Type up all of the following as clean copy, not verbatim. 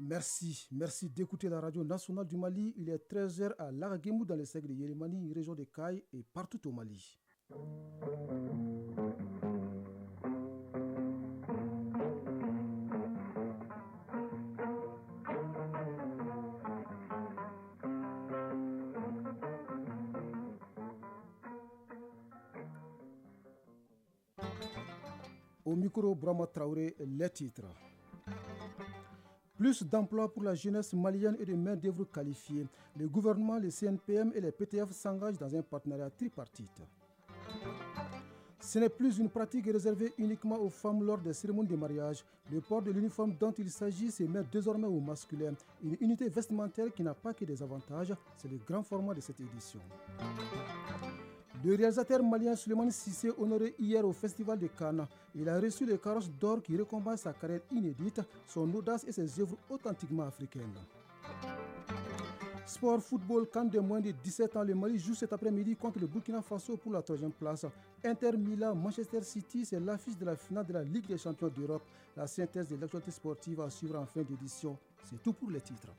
Merci d'écouter la radio nationale du Mali. Il est 13h à Laraguemou dans le secteur de Yélimani, région de Caille et partout au Mali. Au micro, Brahma Traoré, les titres. Plus d'emplois pour la jeunesse malienne et de main-d'œuvre qualifiée. Le gouvernement, le CNPM et les PTF s'engagent dans un partenariat tripartite. Ce n'est plus une pratique réservée uniquement aux femmes lors des cérémonies de mariage. Le port de l'uniforme dont il s'agit se met désormais aux masculins. Une unité vestimentaire qui n'a pas que des avantages, c'est le grand format de cette édition. Le réalisateur malien Souleymane Cissé honoré hier au Festival de Cannes. Il a reçu le carrosse d'or qui récompense sa carrière inédite, son audace et ses œuvres authentiquement africaines. Sport football, CAN de moins de 17 ans, le Mali joue cet après-midi contre le Burkina Faso pour la 3e place. Inter Milan, Manchester City, c'est l'affiche de la finale de la Ligue des champions d'Europe. La synthèse de l'actualité sportive à suivre en fin d'édition. C'est tout pour les titres.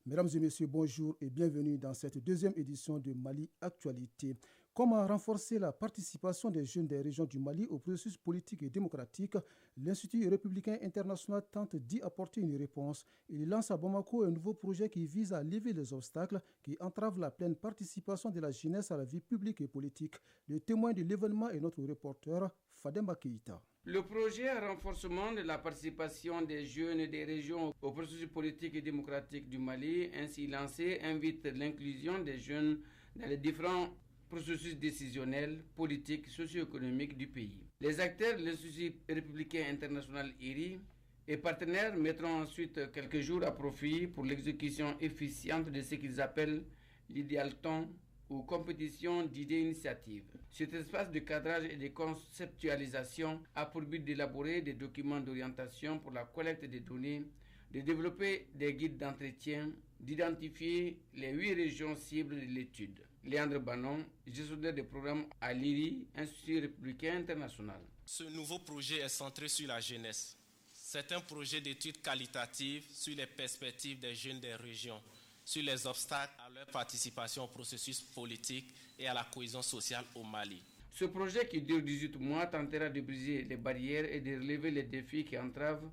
Mesdames et messieurs, bonjour et bienvenue dans cette deuxième édition de Mali Actualité. Comment renforcer la participation des jeunes des régions du Mali au processus politique et démocratique? L'Institut républicain international tente d'y apporter une réponse. Il lance à Bamako un nouveau projet qui vise à lever les obstacles qui entravent la pleine participation de la jeunesse à la vie publique et politique. Le témoin de l'événement est notre reporter Fademba Keïta. Le projet renforcement de la participation des jeunes des régions au processus politique et démocratique du Mali, ainsi lancé, invite l'inclusion des jeunes dans les différents processus décisionnels, politiques, socio-économiques du pays. Les acteurs de l'Institut républicain international IRI et partenaires mettront ensuite quelques jours à profit pour l'exécution efficiente de ce qu'ils appellent l'idéal temps ou compétition d'idées initiatives. Cet espace de cadrage et de conceptualisation a pour but d'élaborer des documents d'orientation pour la collecte des données, de développer des guides d'entretien, d'identifier les 8 régions cibles de l'étude. Léandre Banon, gestionnaire des programmes à l'IRI, Institut républicain international. Ce nouveau projet est centré sur la jeunesse. C'est un projet d'étude qualitative sur les perspectives des jeunes des régions, sur les obstacles à leur participation au processus politique et à la cohésion sociale au Mali. Ce projet qui dure 18 mois tentera de briser les barrières et de relever les défis qui entravent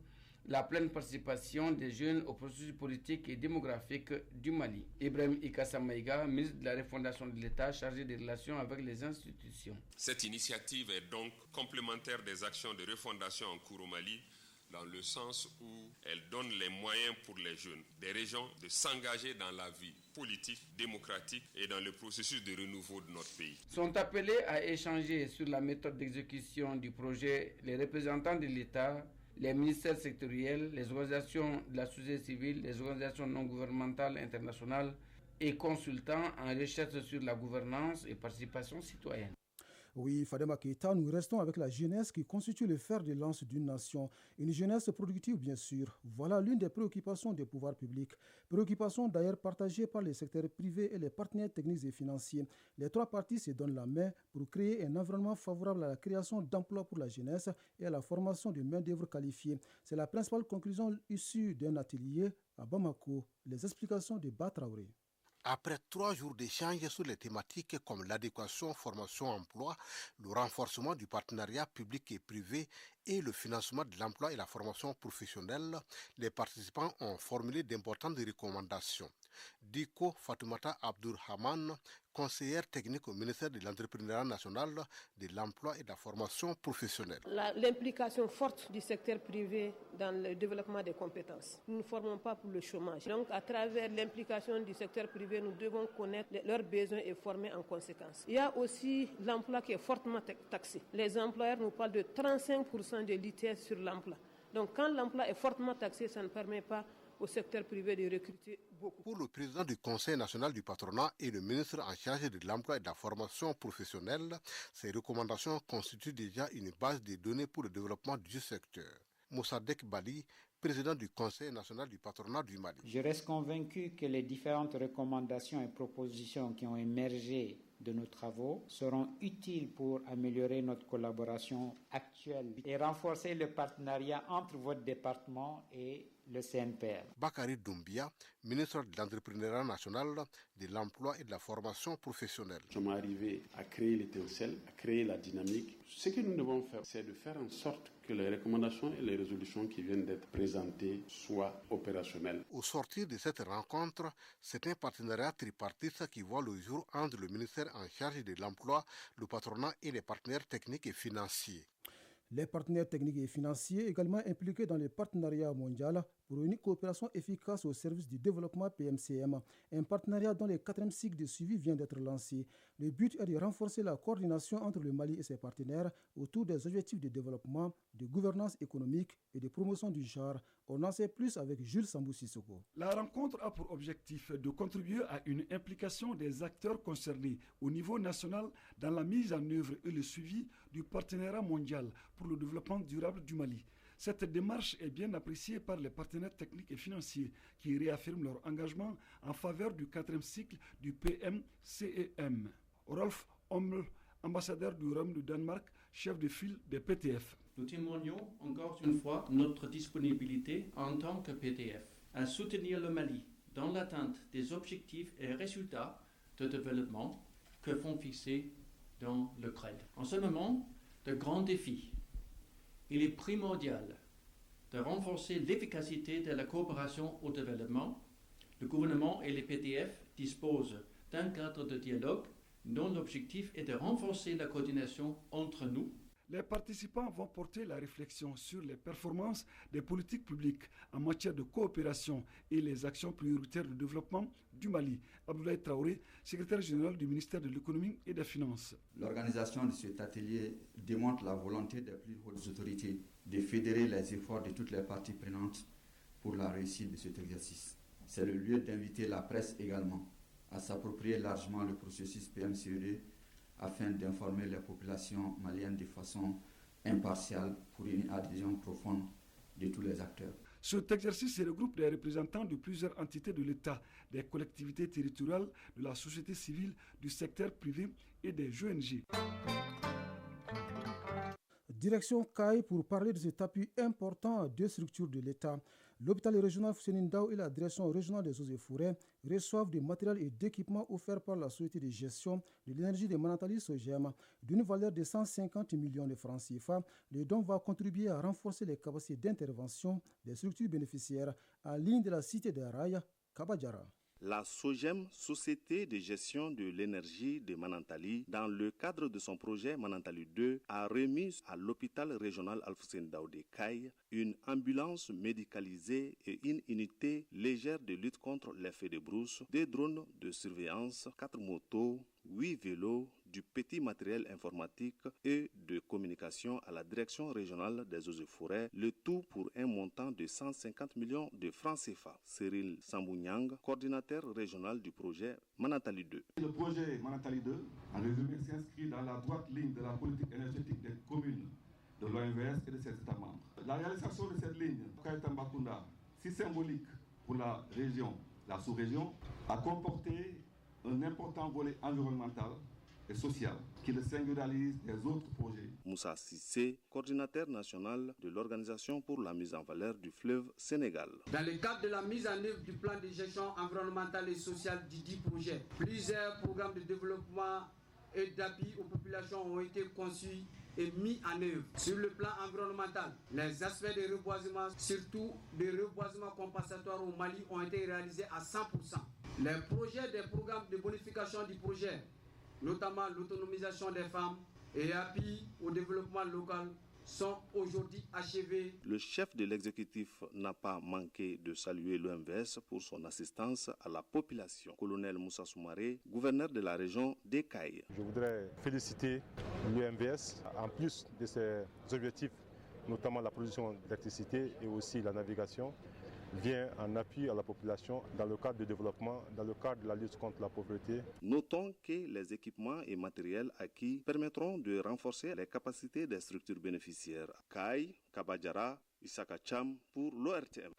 la pleine participation des jeunes au processus politique et démographique du Mali. Ibrahim Ikassa Maïga, ministre de la refondation de l'État chargé des relations avec les institutions. Cette initiative est donc complémentaire des actions de refondation en cours au Mali, dans le sens où elle donne les moyens pour les jeunes des régions de s'engager dans la vie politique, démocratique et dans le processus de renouveau de notre pays. Sont appelés à échanger sur la méthode d'exécution du projet les représentants de l'État, les ministères sectoriels, les organisations de la société civile, les organisations non gouvernementales internationales et consultants en recherche sur la gouvernance et participation citoyenne. Oui, Fadema Keïta, nous restons avec la jeunesse qui constitue le fer de lance d'une nation. Une jeunesse productive, bien sûr. Voilà l'une des préoccupations des pouvoirs publics. Préoccupation d'ailleurs partagée par les secteurs privés et les partenaires techniques et financiers. Les trois parties se donnent la main pour créer un environnement favorable à la création d'emplois pour la jeunesse et à la formation de main-d'œuvre qualifiée. C'est la principale conclusion issue d'un atelier à Bamako. Les explications de Batraoré. Après 3 jours d'échanges sur les thématiques comme l'adéquation, formation, emploi, le renforcement du partenariat public et privé et le financement de l'emploi et la formation professionnelle, les participants ont formulé d'importantes recommandations. Diko Fatoumata Abdurrahman, conseillère technique au ministère de l'Entrepreneuriat national, de l'emploi et de la formation professionnelle. L'implication forte du secteur privé dans le développement des compétences. Nous ne formons pas pour le chômage. Donc, à travers l'implication du secteur privé, nous devons connaître leurs besoins et former en conséquence. Il y a aussi l'emploi qui est fortement taxé. Les employeurs nous parlent de 35% de l'ITS sur l'emploi. Donc, quand l'emploi est fortement taxé, ça ne permet pas au secteur privé de recruter beaucoup. Pour le président du Conseil national du patronat et le ministre en charge de l'emploi et de la formation professionnelle, ces recommandations constituent déjà une base de données pour le développement du secteur. Moussadek Bali, président du Conseil national du patronat du Mali. Je reste convaincu que les différentes recommandations et propositions qui ont émergé de nos travaux seront utiles pour améliorer notre collaboration actuelle et renforcer le partenariat entre votre département et le CNPL. Bakary Doumbia, ministre de l'Entrepreneuriat national, de l'Emploi et de la formation professionnelle. Nous sommes arrivés à créer l'étincelle, à créer la dynamique. Ce que nous devons faire, c'est de faire en sorte que les recommandations et les résolutions qui viennent d'être présentées soient opérationnelles. Au sortir de cette rencontre, c'est un partenariat tripartite qui voit le jour entre le ministère en charge de l'emploi, le patronat et les partenaires techniques et financiers. Les partenaires techniques et financiers également impliqués dans le partenariat mondial pour une coopération efficace au service du développement PMCM, un partenariat dont le 4e cycle de suivi vient d'être lancé. Le but est de renforcer la coordination entre le Mali et ses partenaires autour des objectifs de développement, de gouvernance économique et de promotion du genre. On en sait plus avec Jules Sambou-Sissoko. La rencontre a pour objectif de contribuer à une implication des acteurs concernés au niveau national dans la mise en œuvre et le suivi du partenariat mondial pour le développement durable du Mali. Cette démarche est bien appréciée par les partenaires techniques et financiers qui réaffirment leur engagement en faveur du 4e cycle du PMCEM. Rolf Hommel, ambassadeur du Rhum du Danemark, chef de file des PTF. Nous témoignons encore une fois notre disponibilité en tant que PTF à soutenir le Mali dans l'atteinte des objectifs et résultats de développement que font fixer dans le CRED. En ce moment de grands défis, il est primordial de renforcer l'efficacité de la coopération au développement. Le gouvernement et les PTF disposent d'un cadre de dialogue dont l'objectif est de renforcer la coordination entre nous. Les participants vont porter la réflexion sur les performances des politiques publiques en matière de coopération et les actions prioritaires de développement du Mali. Abdoulaye Traoré, secrétaire général du ministère de l'économie et des finances. L'organisation de cet atelier démontre la volonté des plus hautes autorités de fédérer les efforts de toutes les parties prenantes pour la réussite de cet exercice. C'est le lieu d'inviter la presse également à s'approprier largement le processus PMCED afin d'informer les populations maliennes de façon impartiale pour une adhésion profonde de tous les acteurs. Cet exercice regroupe des représentants de plusieurs entités de l'État, des collectivités territoriales, de la société civile, du secteur privé et des ONG. Direction CAI pour parler de cet appui important à deux structures de l'État. L'hôpital régional Fousseni-Ndao et la direction régionale des eaux et forêts reçoivent des matériels et d'équipements offerts par la société de gestion de l'énergie de Manantali Sogem d'une valeur de 150 millions de francs CFA. Le don va contribuer à renforcer les capacités d'intervention des structures bénéficiaires en ligne de la cité de Raya, Kabadjara. La SOGEM, Société de gestion de l'énergie de Manantali, dans le cadre de son projet Manantali 2, a remis à l'hôpital régional Alfousseni Ndao de Caille une ambulance médicalisée et une unité légère de lutte contre l'effet de brousse, des drones de surveillance, 4 motos, 8 vélos, du petit matériel informatique et de communication à la direction régionale des eaux et forêts, le tout pour un montant de 150 millions de francs CFA. Cyril Sambounyang, coordinateur régional du projet Manantali 2. Le projet Manantali 2, en résumé, s'inscrit dans la droite ligne de la politique énergétique des communes de l'OMVS et de ses États membres. La réalisation de cette ligne, Kaïtambakunda, si symbolique pour la région, la sous-région, a comporté un important volet environnemental et social qui le singularise des autres projets. Moussa Sissé, coordinateur national de l'Organisation pour la mise en valeur du fleuve Sénégal. Dans le cadre de la mise en œuvre du plan de gestion environnementale et sociale du dit projet, plusieurs programmes de développement et d'appui aux populations ont été conçus et mis en œuvre. Sur le plan environnemental, les aspects de reboisement, surtout des reboisements compensatoires au Mali, ont été réalisés à 100%. Les projets des programmes de bonification du projet, notamment l'autonomisation des femmes et appui au développement local, sont aujourd'hui achevés. Le chef de l'exécutif n'a pas manqué de saluer l'OMVS pour son assistance à la population. Colonel Moussa Soumaré, gouverneur de la région des Cailles. Je voudrais féliciter l'OMVS en plus de ses objectifs, notamment la production d'électricité et aussi la navigation, vient en appui à la population dans le cadre du développement, dans le cadre de la lutte contre la pauvreté. Notons que les équipements et matériels acquis permettront de renforcer les capacités des structures bénéficiaires. Kai, Kabadjara, Isaka Cham pour l'ORTM.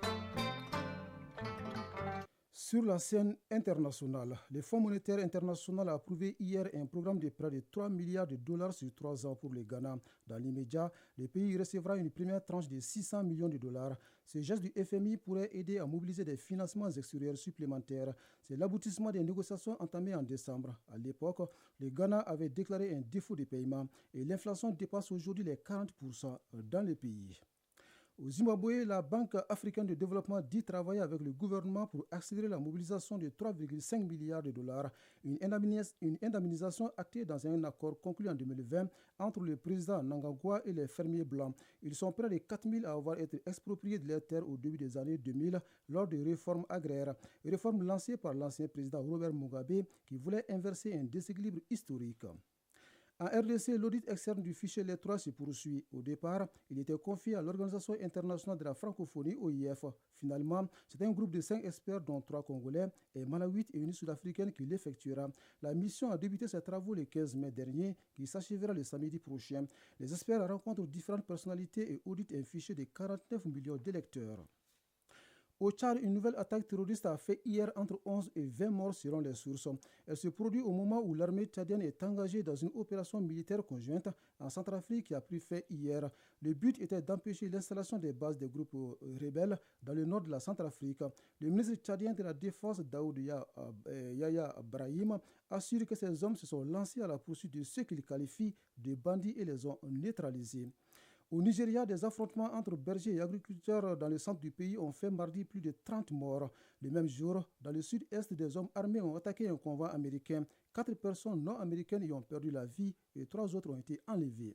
Sur la scène internationale, le Fonds monétaire international a approuvé hier un programme de prêt de 3 milliards de dollars sur 3 ans pour le Ghana. Dans l'immédiat, le pays recevra une première tranche de 600 millions de dollars. Ce geste du FMI pourrait aider à mobiliser des financements extérieurs supplémentaires. C'est l'aboutissement des négociations entamées en décembre. À l'époque, le Ghana avait déclaré un défaut de paiement et l'inflation dépasse aujourd'hui les 40% dans le pays. Au Zimbabwe, la Banque africaine de développement dit travailler avec le gouvernement pour accélérer la mobilisation de 3,5 milliards de dollars, une indemnisation actée dans un accord conclu en 2020 entre le président Mnangagwa et les fermiers blancs. Ils sont près de 4 000 à avoir été expropriés de leurs terres au début des années 2000 lors des réformes agraires, réformes lancées par l'ancien président Robert Mugabe qui voulait inverser un déséquilibre historique. En RDC, l'audit externe du fichier électoral se poursuit. Au départ, il était confié à l'Organisation internationale de la francophonie, OIF. Finalement, c'est un groupe de 5 experts, dont 3 Congolais et malawite et une Sud-Africaine qui l'effectuera. La mission a débuté ses travaux le 15 mai dernier, qui s'achèvera le samedi prochain. Les experts rencontrent différentes personnalités et auditent un fichier de 49 millions d'électeurs. Au Tchad, une nouvelle attaque terroriste a fait hier entre 11 et 20 morts selon les sources. Elle se produit au moment où l'armée tchadienne est engagée dans une opération militaire conjointe en Centrafrique qui a pris fin hier. Le but était d'empêcher l'installation des bases des groupes rebelles dans le nord de la Centrafrique. Le ministre tchadien de la Défense, Daoud Yahya Brahim, assure que ces hommes se sont lancés à la poursuite de ceux qu'il qualifie de bandits et les ont neutralisés. Au Nigeria, des affrontements entre bergers et agriculteurs dans le centre du pays ont fait mardi plus de 30 morts. Le même jour, dans le sud-est, des hommes armés ont attaqué un convoi américain. 4 personnes non américaines y ont perdu la vie et 3 autres ont été enlevées.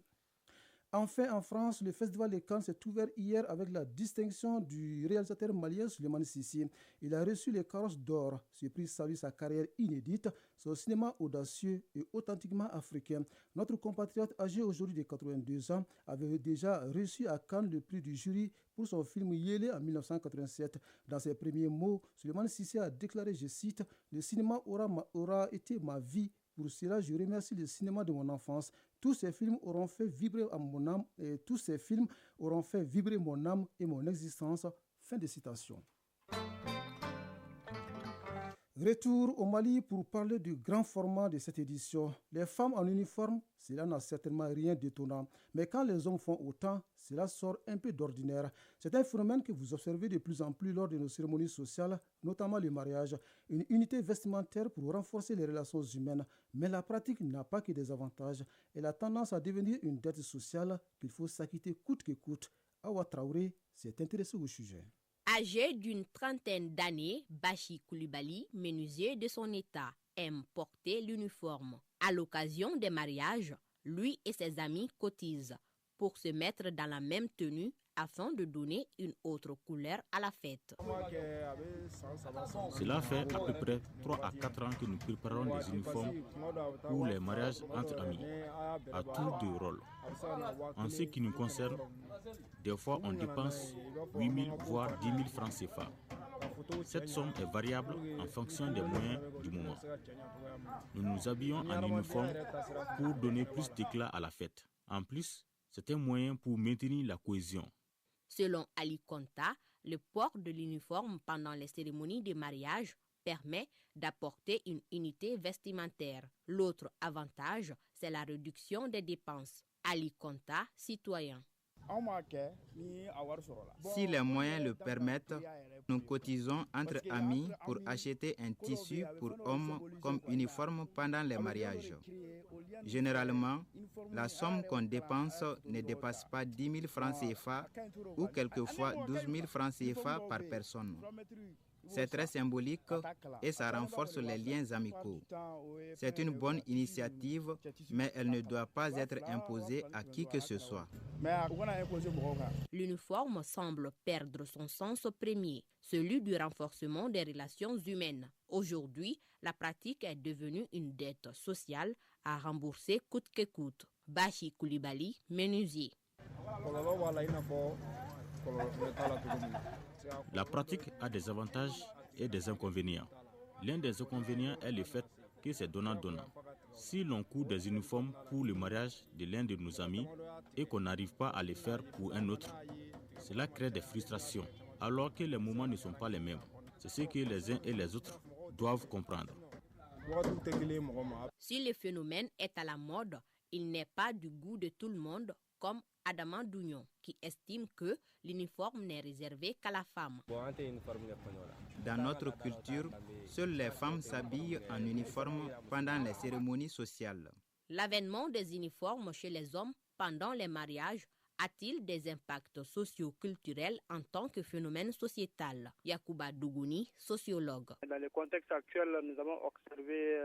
Enfin, en France, le Festival de Cannes s'est ouvert hier avec la distinction du réalisateur malien Souleymane Sissi. Il a reçu les Carrosses d'or. Ce prix salue sa carrière inédite, son cinéma audacieux et authentiquement africain. Notre compatriote âgé aujourd'hui de 82 ans avait déjà reçu à Cannes le prix du jury pour son film Yélé en 1987. Dans ses premiers mots, Souleymane Sissi a déclaré, je cite, « Le cinéma aura été ma vie. Pour cela, je remercie le cinéma de mon enfance. Tous ces films auront fait vibrer mon âme et tous ces films auront fait vibrer mon âme et mon existence. » Fin de citation. Retour au Mali pour parler du grand format de cette édition. Les femmes en uniforme, cela n'a certainement rien d'étonnant. Mais quand les hommes font autant, cela sort un peu d'ordinaire. C'est un phénomène que vous observez de plus en plus lors de nos cérémonies sociales, notamment le mariage. Une unité vestimentaire pour renforcer les relations humaines. Mais la pratique n'a pas que des avantages. Elle a tendance à devenir une dette sociale qu'il faut s'acquitter coûte que coûte. Awa Traoré s'est intéressé au sujet. Âgé d'une trentaine d'années, Bachi Koulibaly, menuisier de son état, aime porter l'uniforme. À l'occasion des mariages, lui et ses amis cotisent pour se mettre dans la même tenue afin de donner une autre couleur à la fête. Cela fait à peu près 3 à 4 ans que nous préparons des uniformes pour les mariages entre amis, à tour de rôle. En ce qui nous concerne, des fois on dépense 8 000 voire 10 000 francs CFA. Cette somme est variable en fonction des moyens du moment. Nous nous habillons en uniforme pour donner plus d'éclat à la fête. En plus, c'est un moyen pour maintenir la cohésion. Selon Ali Konta, le port de l'uniforme pendant les cérémonies de mariage permet d'apporter une unité vestimentaire. L'autre avantage, c'est la réduction des dépenses. Ali Konta, citoyen. Si les moyens le permettent, nous cotisons entre amis pour acheter un tissu pour hommes comme uniforme pendant les mariages. Généralement, la somme qu'on dépense ne dépasse pas 10 000 francs CFA ou quelquefois 12 000 francs CFA par personne. C'est très symbolique et ça renforce les liens amicaux. C'est une bonne initiative, mais elle ne doit pas être imposée à qui que ce soit. L'uniforme semble perdre son sens premier, celui du renforcement des relations humaines. Aujourd'hui, la pratique est devenue une dette sociale à rembourser coûte que coûte. Bachi Koulibaly, menuisier. La pratique a des avantages et des inconvénients. L'un des inconvénients est le fait que c'est donnant-donnant. Si l'on coud des uniformes pour le mariage de l'un de nos amis et qu'on n'arrive pas à les faire pour un autre, cela crée des frustrations, alors que les moments ne sont pas les mêmes. C'est ce que les uns et les autres doivent comprendre. Si le phénomène est à la mode, il n'est pas du goût de tout le monde, comme Adama Dougnon, qui estime que l'uniforme n'est réservé qu'à la femme. Dans notre culture, seules les femmes s'habillent en uniforme pendant les cérémonies sociales. L'avènement des uniformes chez les hommes pendant les mariages a-t-il des impacts socio-culturels en tant que phénomène sociétal? Yacouba Dougouni, sociologue. Dans le contexte actuel, nous avons observé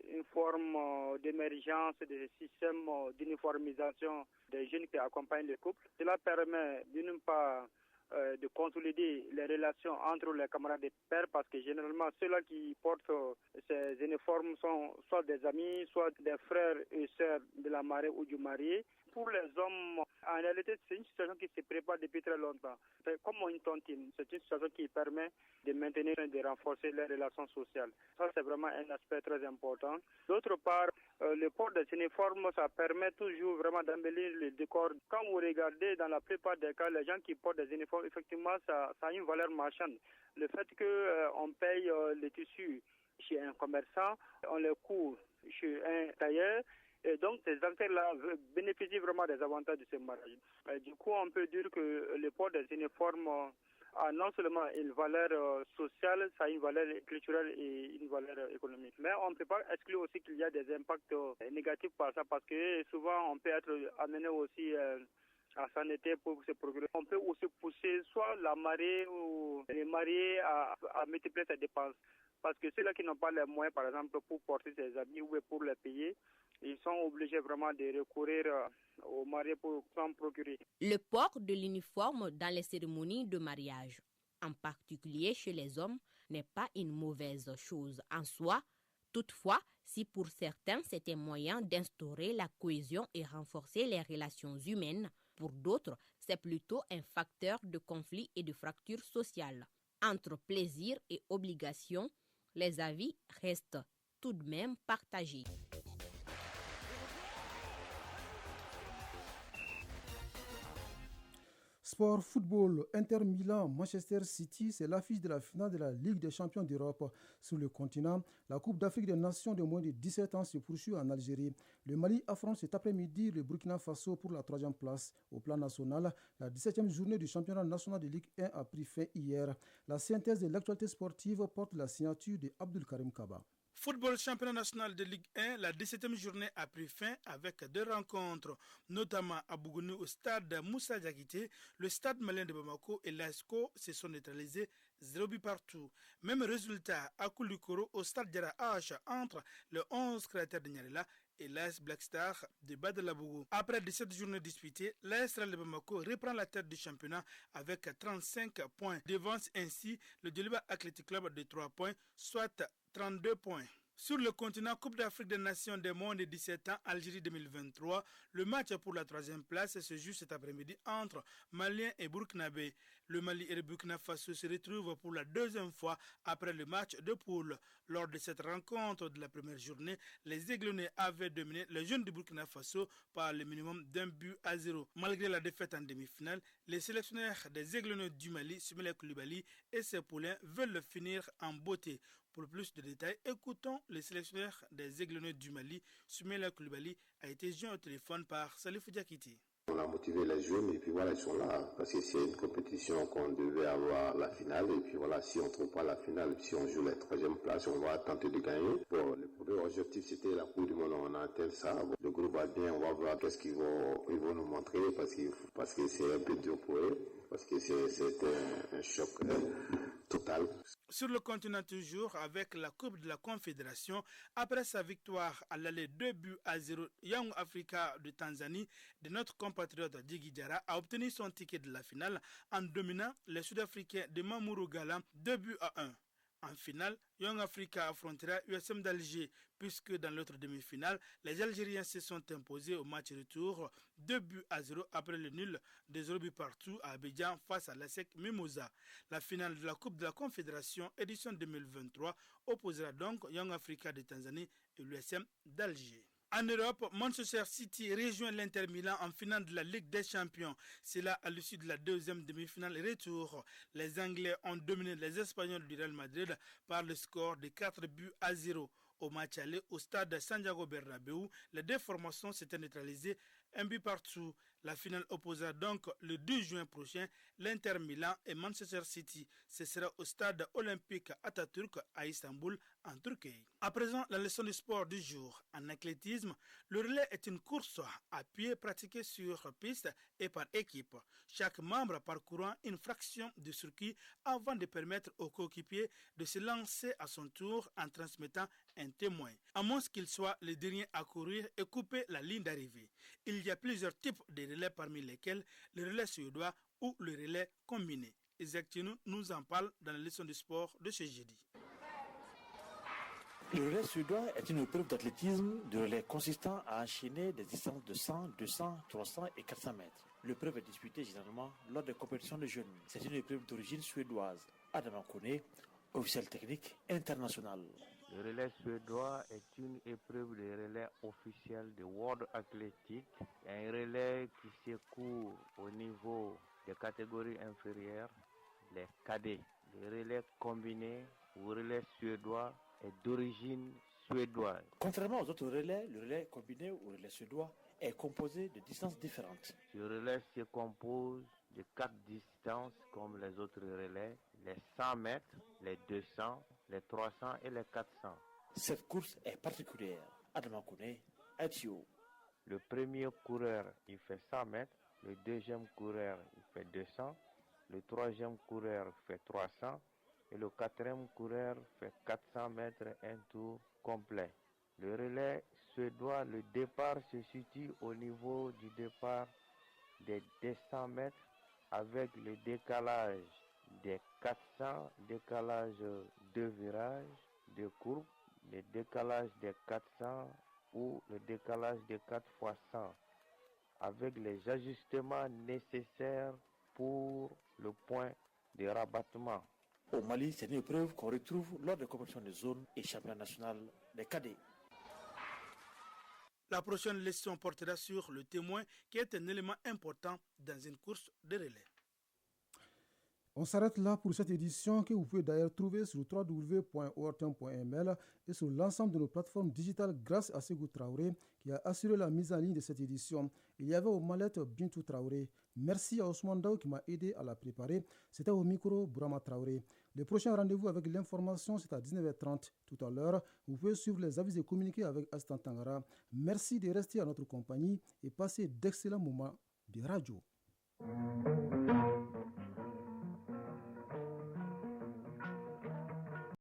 une forme d'émergence des systèmes d'uniformisation des jeunes qui accompagnent les couples. Cela permet d'une part de consolider les relations entre les camarades de père, parce que généralement ceux-là qui portent ces uniformes sont soit des amis, soit des frères et sœurs de la mariée ou du marié. Pour les hommes, en réalité, c'est une situation qui se prépare depuis très longtemps. C'est comme une tontine. C'est une situation qui permet de maintenir et de renforcer les relations sociales. Ça, c'est vraiment un aspect très important. D'autre part, le port des uniformes, ça permet toujours vraiment d'embellir le décor. Quand vous regardez, dans la plupart des cas, les gens qui portent des uniformes, effectivement, ça a une valeur marchande. Le fait qu'on paye les tissus chez un commerçant, on les coud chez un tailleur, et donc, ces acteurs-là bénéficient vraiment des avantages de ce mariage. Du coup, on peut dire que le port des uniformes a non seulement une valeur sociale, ça a une valeur culturelle et une valeur économique. Mais on ne peut pas exclure aussi qu'il y a des impacts négatifs par ça, parce que souvent, on peut être amené aussi à s'endetter pour se procurer. On peut aussi pousser soit la mariée ou les mariés à multiplier ses dépenses. Parce que ceux-là qui n'ont pas les moyens, par exemple, pour porter ses habits ou pour les payer, ils sont obligés vraiment de recourir aux mariés pour s'en procurer. Le port de l'uniforme dans les cérémonies de mariage, en particulier chez les hommes, n'est pas une mauvaise chose en soi. Toutefois, si pour certains c'est un moyen d'instaurer la cohésion et renforcer les relations humaines, pour d'autres, c'est plutôt un facteur de conflit et de fracture sociale. Entre plaisir et obligation, les avis restent tout de même partagés. Sport football, Inter Milan, Manchester City, c'est l'affiche de la finale de la Ligue des champions d'Europe. Sur le continent, la Coupe d'Afrique des Nations de moins de 17 ans se poursuit en Algérie. Le Mali affronte cet après-midi le Burkina Faso pour la 3e place. Au plan national, la 17e journée du championnat national de Ligue 1 a pris fin hier. La synthèse de l'actualité sportive porte la signature de Abdul Karim Kaba. Football championnat national de Ligue 1, la 17e journée a pris fin avec 2 rencontres, notamment à Bougouni au stade Moussa Diakité, le stade malien de Bamako et l'ASCO se sont neutralisés 0 but partout. Même résultat à Koulikoro au stade Diarra H entre le 11 créateurs de Nyarela et l'AS Black Star de Badalabougou. Après 17 journées disputées, l'AS Real de Bamako reprend la tête du championnat avec 35 points, devance ainsi le Djoliba Athletic Club de 3 points, soit 32 points. Sur le continent Coupe d'Afrique des Nations des moins de 17 ans, Algérie 2023, le match pour la 3e place se joue cet après-midi entre Maliens et Burkinabé. Le Mali et le Burkina Faso se retrouvent pour la 2e fois après le match de poule. Lors de cette rencontre de la première journée, les Aiglonnais avaient dominé les jeunes du Burkina Faso par le minimum d'1 but à 0. Malgré la défaite en demi-finale, les sélectionneurs des Aiglonnais du Mali, Soumaïla Coulibaly et ses poulains veulent finir en beauté. Pour plus de détails, écoutons les sélectionneurs des Aiglonnais du Mali. Soumaïla Coulibaly a été joint au téléphone par Salifou Diakité. On a motivé les jeunes et puis voilà, ils sont là parce que c'est une compétition qu'on devait avoir la finale et puis voilà, si on ne trouve pas la finale, si on joue la 3e place, on va tenter de gagner. Bon, le premier objectif c'était la Coupe du Monde, on a atteint ça. Bon, le groupe va bien, on va voir qu'est-ce qu'ils vont nous montrer parce que c'est un peu dur pour eux, parce que c'était un choc total. Sur le continent toujours, avec la Coupe de la Confédération, après sa victoire à l'aller 2 buts à 0, Young Africa de Tanzanie, de notre compatriote Djigui Diarra, a obtenu son ticket de la finale en dominant les Sud-Africains de Mamoudou Gala 2 buts à 1. En finale, Young Africa affrontera USM d'Alger, puisque dans l'autre demi-finale, les Algériens se sont imposés au match retour 2 buts à 0 après le nul de 0 buts partout à Abidjan face à l'ASEC Mimosa. La finale de la Coupe de la Confédération édition 2023 opposera donc Young Africa de Tanzanie et l'USM d'Alger. En Europe, Manchester City rejoint l'Inter Milan en finale de la Ligue des Champions. C'est là à l'issue de la deuxième demi-finale retour. Les Anglais ont dominé les Espagnols du Real Madrid par le score de 4-0. Au match aller au stade Santiago Bernabéu, les deux formations s'étaient neutralisées 1-1. La finale opposera donc le 2 juin prochain l'Inter Milan et Manchester City. Ce sera au stade olympique Atatürk à Istanbul, en Turquie. À présent, la leçon de sport du jour. En athlétisme, le relais est une course à pied pratiquée sur piste et par équipe. Chaque membre parcourant une fraction du circuit avant de permettre aux coéquipiers de se lancer à son tour en transmettant un témoin, à moins qu'il soit le dernier à courir et couper la ligne d'arrivée. Il y a plusieurs types de relais parmi lesquels le relais suédois ou le relais combiné. Isaac Tino nous en parle dans la leçon de sport de ce jeudi. Le relais suédois est une épreuve d'athlétisme de relais consistant à enchaîner des distances de 100, 200, 300 et 400 mètres. L'épreuve est disputée généralement lors des compétitions de jeunes. C'est une épreuve d'origine suédoise. Adam Kone, officiel technique international. Le relais suédois est une épreuve de relais officielle de World Athletic. Un relais qui se court au niveau des catégories inférieures, les cadets. Le relais combiné ou relais suédois est d'origine suédoise. Contrairement aux autres relais, le relais combiné ou relais suédois est composé de distances différentes. Ce relais se compose de 4 distances comme les autres relais, les 100 mètres, les 200, les 300 et les 400. Cette course est particulière. Adam Kone, Etio. Le premier coureur, il fait 100 mètres, le deuxième coureur, il fait 200, le troisième coureur fait 300 et le quatrième coureur fait 400 mètres, un tour complet. Le relais suédois, le départ se situe au niveau du départ des 200 mètres avec le décalage des 400, décalage de virage, de courbe, le décalage des 400 ou le décalage des 4 x 100 avec les ajustements nécessaires pour le point de rabattement. Au Mali, c'est une épreuve qu'on retrouve lors des compétitions de zone et championnat national des cadets. La prochaine leçon portera sur le témoin qui est un élément important dans une course de relais. On s'arrête là pour cette édition que vous pouvez d'ailleurs trouver sur www.ortem.ml et sur l'ensemble de nos plateformes digitales grâce à Ségou Traoré qui a assuré la mise en ligne de cette édition. Il y avait aux mallettes Bintou Traoré. Merci à Ousmane Daou qui m'a aidé à la préparer. C'était au micro Bourama Traoré. Le prochain rendez-vous avec l'information, c'est à 19h30 tout à l'heure. Vous pouvez suivre les avis et communiquer avec Astan Tangara. Merci de rester à notre compagnie et passer d'excellents moments de radio.